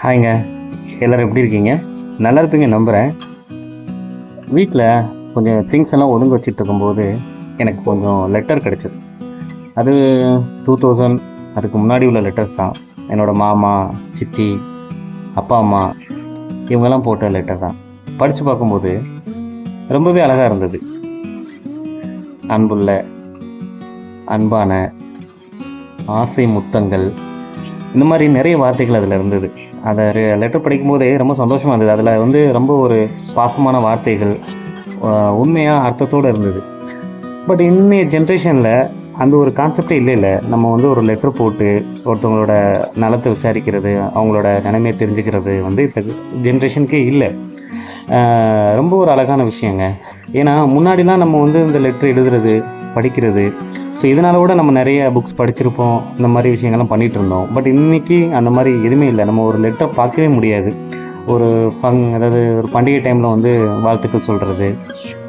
ஹாய்ங்க. எல்லோரும் எப்படி இருக்கீங்க? நல்லா இருப்பீங்க நம்புகிறேன். வீட்டில் கொஞ்சம் திங்ஸ் எல்லாம் ஒதுங்க வச்சுட்டு இருக்கும்போது எனக்கு கொஞ்சம் லெட்டர் கிடச்சிது. அது 2000 அதுக்கு முன்னாடி உள்ள லெட்டர்ஸ் தான். என்னோடய மாமா, சித்தி, அப்பா அம்மா இவங்கெல்லாம் போட்ட லெட்டர் தான். படித்து பார்க்கும்போது ரொம்பவே அழகாக இருந்தது. அன்புள்ள, அன்பான, ஆசை முத்தங்கள், இந்த மாதிரி நிறைய வார்த்தைகள் அதில் இருந்தது. அதை லெட்டர் படிக்கும்போதே ரொம்ப சந்தோஷமாக இருந்தது. அதில் ரொம்ப ஒரு பாசமான வார்த்தைகள் உண்மையாக அர்த்தத்தோடு இருந்தது. பட் இன்னைய ஜென்ரேஷனில் அந்த ஒரு கான்செப்டே இல்லை. நம்ம ஒரு லெட்டர் போட்டு ஒருத்தவங்களோட நலத்தை விசாரிக்கிறது, அவங்களோட நிலைமையை தெரிஞ்சுக்கிறது இப்போ ஜென்ரேஷனுக்கே இல்லை. ரொம்ப ஒரு அழகான விஷயங்க. ஏன்னா முன்னாடிலாம் நம்ம இந்த லெட்டர் எழுதுறது, படிக்கிறது, ஸோ இதனால் கூட நம்ம நிறைய புக்ஸ் படிச்சிருப்போம், இந்த மாதிரி விஷயங்கள்லாம் பண்ணிகிட்டு இருந்தோம். பட் இன்றைக்கி அந்த மாதிரி எதுவுமே இல்லை. நம்ம ஒரு லெட்டரை பார்க்கவே முடியாது. ஒரு அதாவது ஒரு பண்டிகை டைமில் வாழ்த்துக்கள் சொல்கிறது,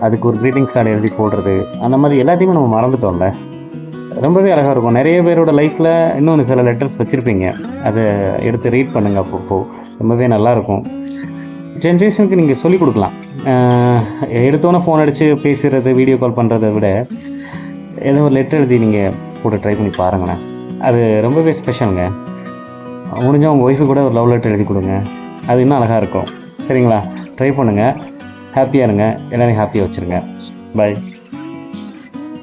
அதுக்கு ஒரு க்ரீட்டிங்ஸ் கார்டு எழுதி போடுறது, அந்த மாதிரி எல்லாத்தையுமே நம்ம மறந்துட்டோம்ல. ரொம்பவே அழகாக இருக்கும். நிறைய பேரோட லைஃப்பில் இன்னொன்று சில லெட்டர்ஸ் வச்சுருப்பீங்க. அதை எடுத்து ரீட் பண்ணுங்கள். அப்பப்போ ரொம்பவே நல்லாயிருக்கும். ஜென்ரேஷனுக்கு நீங்கள் சொல்லிக் கொடுக்கலாம். எடுத்தோன்னே ஃபோன் அடித்து பேசுகிறது, வீடியோ கால் பண்ணுறதை விட ஏதோ ஒரு லெட்டர் எழுதி நீங்கள் போட்டு ட்ரை பண்ணி பாருங்களேன். அது ரொம்பவே ஸ்பெஷலுங்க. முடிஞ்சால் உங்கள் ஒய்ஃபு கூட ஒரு லவ் லெட்டர் எழுதி கொடுங்க. அது இன்னும் அழகாக இருக்கும். சரிங்களா? ட்ரை பண்ணுங்கள். ஹாப்பியாக இருங்க. எல்லோரையும் ஹாப்பியாக வச்சுருங்க. பாய்.